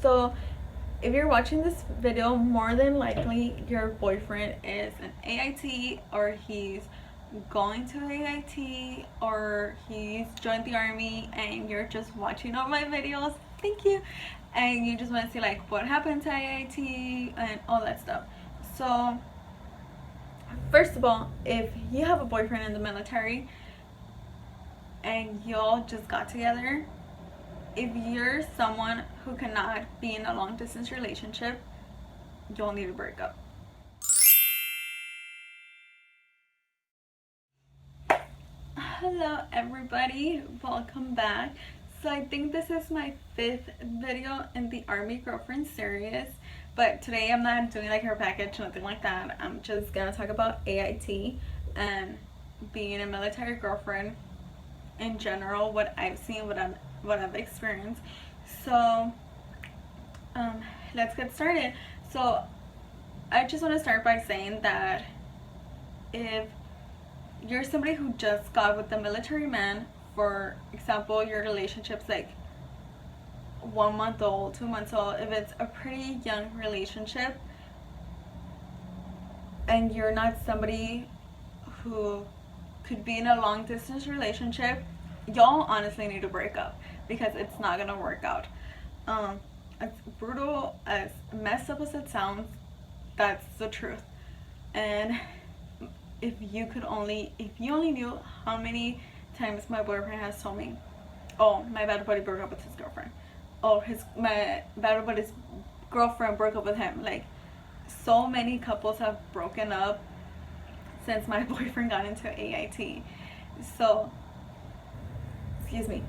So if you're watching this video, more than likely your boyfriend is an AIT, or he's going to AIT, or he's joined the army, and you're just watching all my videos, thank you, and you just want to see like what happened to AIT and all that stuff. So first of all, if you have a boyfriend in the military and y'all just got together, if you're someone who cannot be in a long distance relationship, you'll need to break up. Hello everybody, welcome back. So I think this is my 5th video in the Army Girlfriend series, but today I'm not doing like her package, nothing like that. I'm just gonna talk about AIT and being a military girlfriend in general, what I've seen, what I've experienced. So let's get started. So I just want to start by saying that if you're somebody who just got with the military man, for example, your relationship's like 1 month old, 2 months old, if it's a pretty young relationship and you're not somebody who could be in a long distance relationship, y'all honestly need to break up, because it's not gonna work out. As brutal, as messed up as it sounds, that's the truth. And if you only knew how many times my boyfriend has told me, oh, my bad buddy broke up with his girlfriend, oh, my bad buddy's girlfriend broke up with him. Like, so many couples have broken up since my boyfriend got into AIT. So excuse me.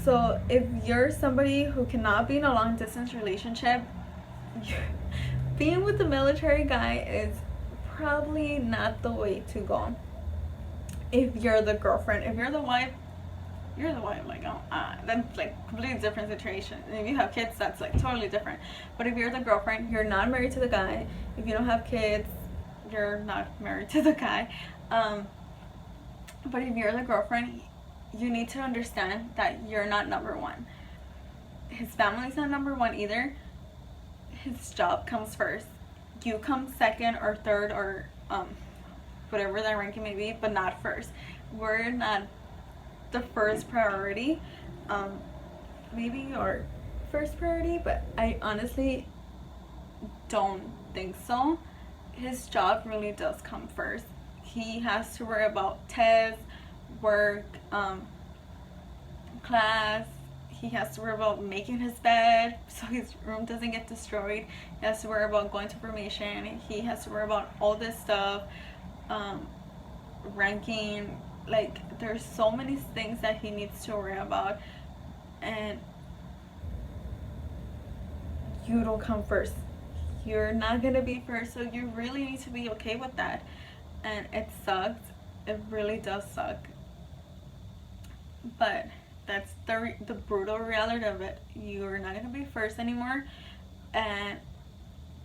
So if you're somebody who cannot be in a long distance relationship, being with the military guy is probably not the way to go. If you're the girlfriend, if you're the wife, you're the wife. Like, that's like completely different situation. And if you have kids, that's like totally different. But if you're the girlfriend, you're not married to the guy. If you don't have kids, you're not married to the guy. But if you're the girlfriend, you need to understand that you're not number one. His family's not number one either. His job comes first. You come second or third, or whatever that ranking may be, but not first. We're not the first priority. Maybe your first priority, but I honestly don't think so. His job really does come first. He has to worry about tests, work, class. He has to worry about making his bed so his room doesn't get destroyed. He has to worry about going to formation. He has to worry about all this stuff, ranking. Like, there's so many things that he needs to worry about, and you don't come first. You're not gonna be first, so you really need to be okay with that. And it sucks. It really does suck. But that's the brutal reality of it. You're not gonna be first anymore, and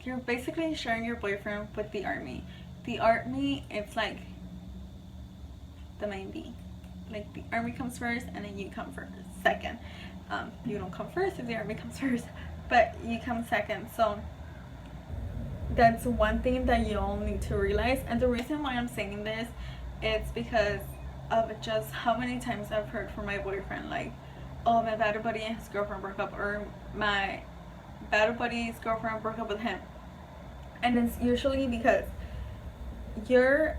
you're basically sharing your boyfriend with the army. The army, it's like the main B. Like, the army comes first, and then you come first, second. You don't come first if the army comes first, but you come second. So that's one thing that you all need to realize. And the reason why I'm saying this is because of just how many times I've heard from my boyfriend, like, oh, my bad buddy and his girlfriend broke up, or my bad buddy's girlfriend broke up with him. And it's usually because you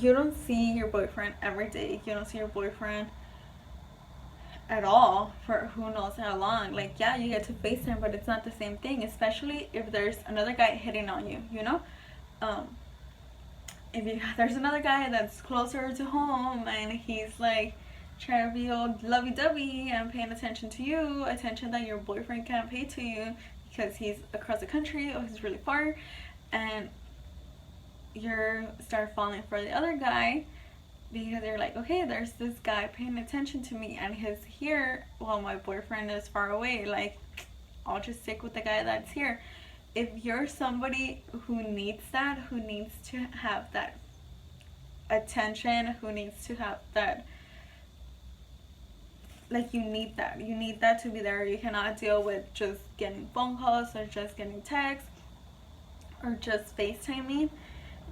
don't see your boyfriend every day. You don't see your boyfriend at all for who knows how long. Like, yeah, you get to FaceTime, but it's not the same thing, especially if there's another guy hitting on you, you know? If there's another guy that's closer to home and he's like trying to be all lovey-dovey and paying attention to you, attention that your boyfriend can't pay to you because he's across the country or he's really far, and you start falling for the other guy because you're like, okay, there's this guy paying attention to me and he's here while my boyfriend is far away. Like, I'll just stick with the guy that's here. If you're somebody who needs that, who needs to have that attention, who needs to have that like you need that to be there. You cannot deal with just getting phone calls or just getting texts or just FaceTiming.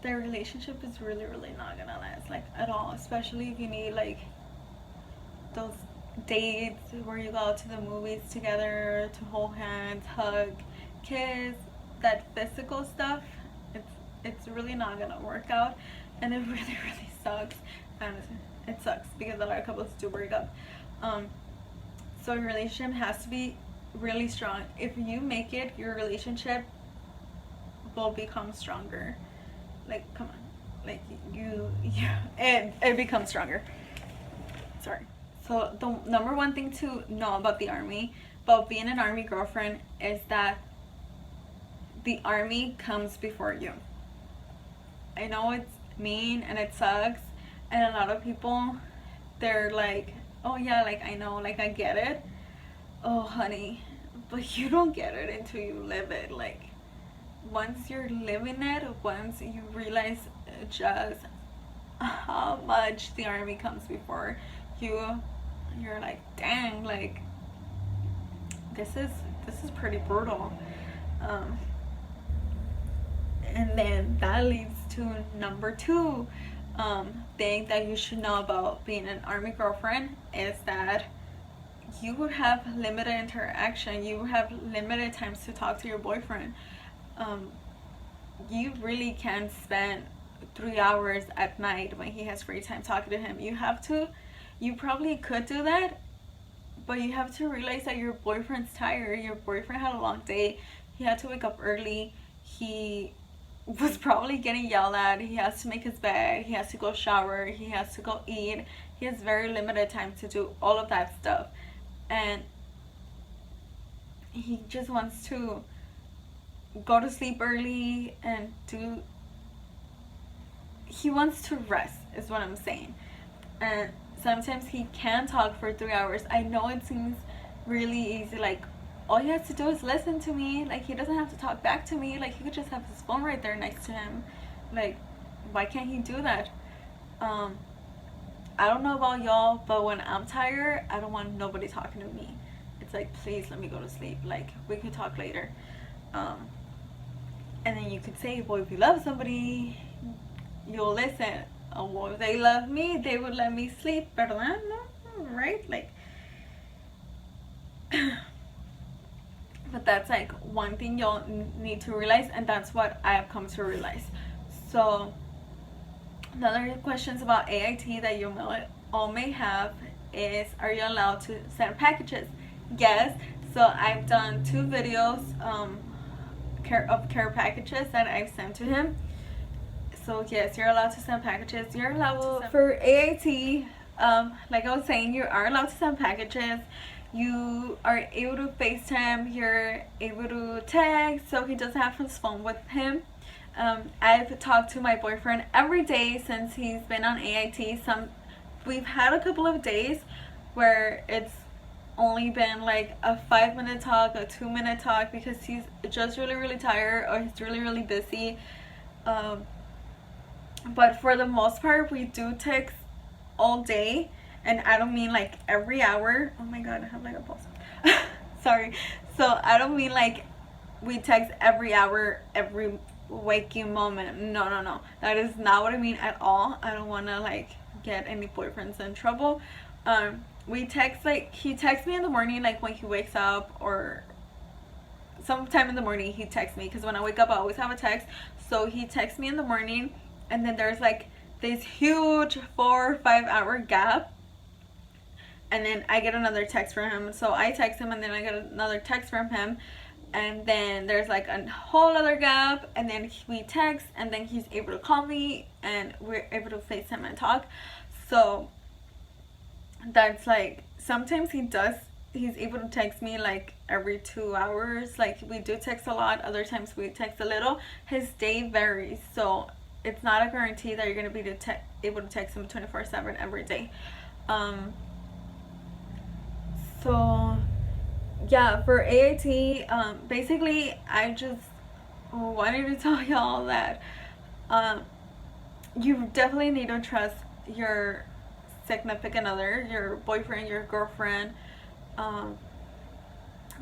Their relationship is really not gonna last, like, at all, especially if you need like those dates where you go out to the movies together, to hold hands, hug, kiss, that physical stuff. It's really not gonna work out, and it really sucks. And it sucks because a lot of couples do break up. So your relationship has to be really strong. If you make it, your relationship will become stronger. Like, come on, like it becomes stronger. Sorry. So the number one thing to know about the army, about being an army girlfriend, is that the army comes before you. I know it's mean and it sucks, and a lot of people, they're like, oh yeah, like I know, like I get it. Oh honey, but you don't get it until you live it. Like, once you're living it, once you realize just how much the army comes before you, you're like, dang, like this is pretty brutal. And then that leads to number two thing that you should know about being an army girlfriend, is that you would have limited interaction. You would have limited times to talk to your boyfriend. You really can't spend 3 hours at night when he has free time talking to him. You probably could do that, but you have to realize that your boyfriend's tired. Your boyfriend had a long day. He had to wake up early. He was probably getting yelled at. He has to make his bed. He has to go shower. He has to go eat. He has very limited time to do all of that stuff. And he just wants to go to sleep early and he wants to rest, is what I'm saying. And sometimes he can talk for 3 hours. I know it seems really easy, like all he has to do is listen to me. Like, he doesn't have to talk back to me. Like, he could just have his phone right there next to him. Like, why can't he do that? I don't know about y'all, but when I'm tired, I don't want nobody talking to me. It's like, please let me go to sleep. Like, we could talk later. And then you could say, well, if you love somebody, you'll listen. Oh, well, if they love me, they would let me sleep. But no, right? Like, but that's like one thing you'll need to realize, and that's what I have come to realize. So another questions about AIT that you all may have is, are you allowed to send packages? Yes. So I've done 2 videos care packages that I've sent to him. So yes, you're allowed to send packages. You're allowed to send. For AIT, like I was saying, you are allowed to send packages. You are able to FaceTime. You're able to text. So he doesn't have his phone with him. I've talked to my boyfriend every day since he's been on AIT. We've had a couple of days where it's only been like a 5-minute talk, a 2-minute talk, because he's just really tired or he's really busy. But for the most part, we do text all day, and I don't mean like every hour. Oh my god, I have like a pulse. Sorry. So I don't mean like we text every hour, every waking moment. No. That is not what I mean at all. I don't want to like get any boyfriends in trouble. We text, like, he texts me in the morning, like when he wakes up, or sometime in the morning he texts me, because when I wake up I always have a text. So he texts me in the morning, and then there's like this huge 4 or 5 hour gap, and then I get another text from him. So I text him, and then I get another text from him, and then there's like a whole other gap, and then we text, and then he's able to call me, and we're able to FaceTime and talk. So that's like, sometimes he's able to text me like every 2 hours. Like, we do text a lot, other times we text a little. His day varies, so it's not a guarantee that you're going to be able to text him 24/7 every day. So yeah, for AIT, basically I just wanted to tell y'all that you definitely need to trust your significant other, your boyfriend, your girlfriend,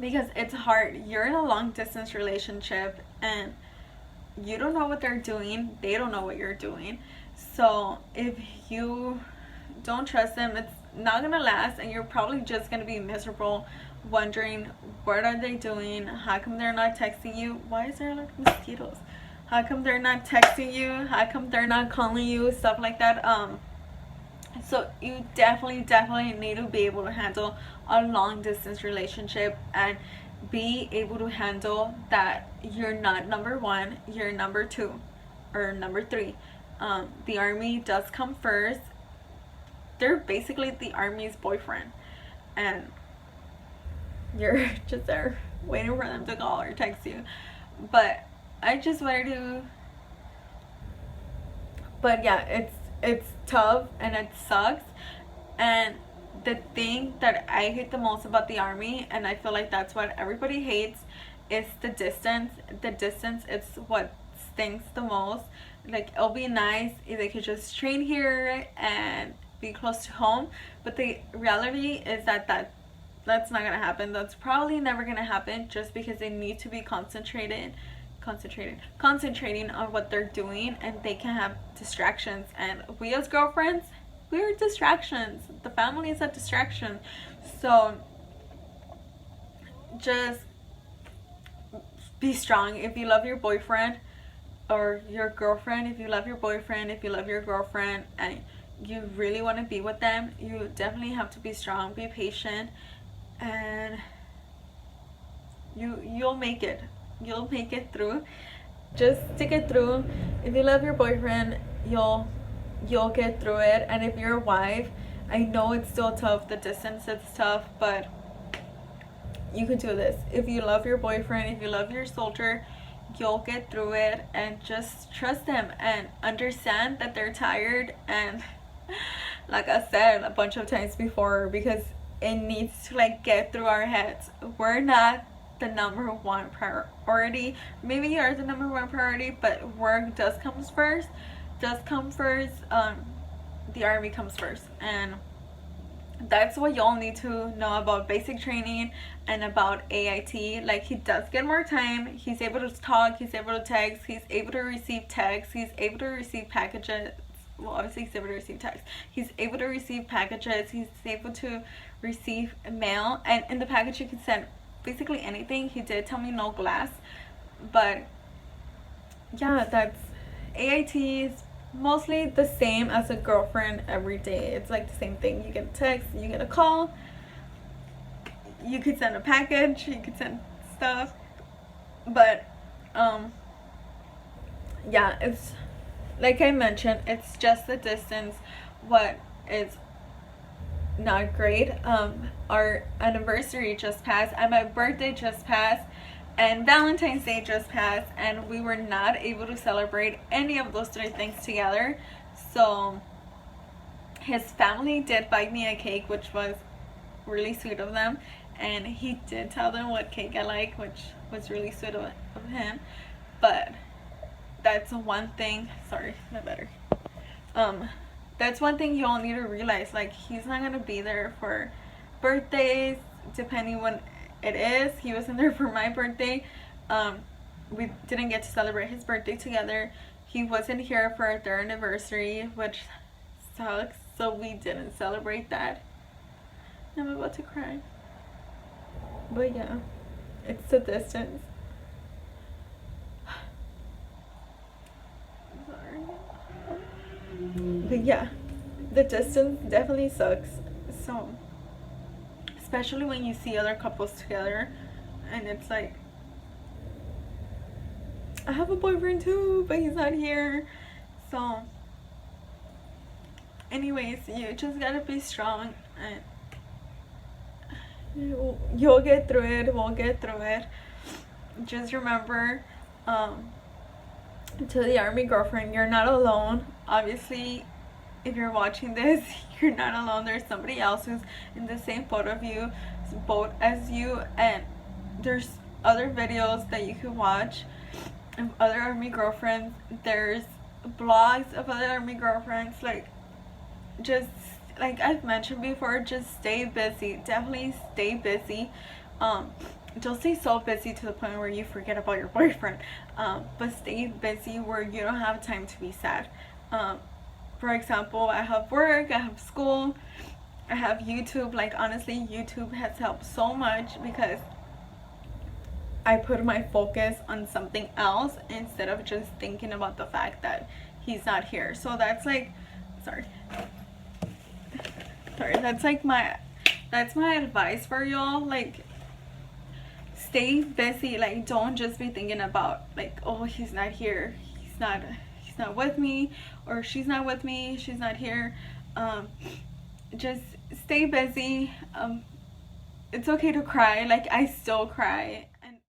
because it's hard. You're in a long distance relationship and you don't know what they're doing, they don't know what you're doing. So if you don't trust them, it's not gonna last, and you're probably just gonna be miserable, wondering what are they doing, how come they're not texting you, why is there like mosquitoes, how come they're not texting you, how come they're not calling you, stuff like that. So you definitely need to be able to handle a long distance relationship and be able to handle that you're not number one, you're number two or number three. The army does come first. They're basically the army's boyfriend, and you're just there waiting for them to call or text you. But I just wanted to, but yeah, it's tough and it sucks. And the thing that I hate the most about the army, and I feel like that's what everybody hates, is the distance. The distance is what stinks the most. Like, it'll be nice if they could just train here and be close to home, but the reality is that's not gonna happen. That's probably never gonna happen, just because they need to be concentrating on what they're doing, and they can have distractions. And we as girlfriends, we're distractions. The family is a distraction. So just be strong. If you love your boyfriend or your girlfriend, if you love your boyfriend, if you love your girlfriend, and you really want to be with them, you definitely have to be strong, be patient, and you'll make it. You'll make it through. Just stick it through. If you love your boyfriend, you'll get through it. And if you're a wife, I know it's still tough. The distance is tough, but you can do this. If you love your boyfriend, if you love your soldier, you'll get through it. And just trust them and understand that they're tired. And like I said a bunch of times before, because it needs to like get through our heads, we're not the number one priority. Maybe you are the number one priority, but work does come first. The army comes first, and that's what y'all need to know about basic training and about AIT. Like, he does get more time. He's able to talk, he's able to text, he's able to receive texts, he's able to receive packages. Well, obviously he's able to receive text. He's able to receive packages. He's able to receive mail, and in the package you can send basically anything. He did tell me no glass, but yeah, that's AIT is mostly the same as a girlfriend every day. It's like the same thing. You get a text, you get a call, you could send a package, you could send stuff, but yeah, it's like I mentioned, it's just the distance what is not great. Our anniversary just passed, and my birthday just passed, and Valentine's Day just passed, and we were not able to celebrate any of those three things together. So his family did buy me a cake, which was really sweet of them, and he did tell them what cake I like, which was really sweet of him. But that's one thing, sorry, my battery. That's one thing you all need to realize. Like, he's not gonna be there for birthdays, depending when it is. He wasn't there for my birthday. We didn't get to celebrate his birthday together. He wasn't here for their anniversary, which sucks, so we didn't celebrate that. I'm about to cry. But yeah, it's the distance. But yeah, the distance definitely sucks. So, especially when you see other couples together, and it's like, I have a boyfriend too, but he's not here. So anyways, you just gotta be strong, and you'll get through it. We'll get through it. Just remember, to the army girlfriend, you're not alone. Obviously, if you're watching this, you're not alone. There's somebody else who's in the same boat as you, and there's other videos that you can watch of other army girlfriends. There's blogs of other army girlfriends. Like, just like I've mentioned before, just stay busy. Definitely stay busy. Don't stay so busy to the point where you forget about your boyfriend. But stay busy where you don't have time to be sad. For example, I have work, I have school, I have YouTube. Like honestly, YouTube has helped so much because I put my focus on something else instead of just thinking about the fact that he's not here. So that's like, sorry, that's like that's my advice for y'all. Like, stay busy. Like, don't just be thinking about like, oh, he's not here, he's not with me, or she's not with me, she's not here. Just stay busy. It's okay to cry. Like, I still cry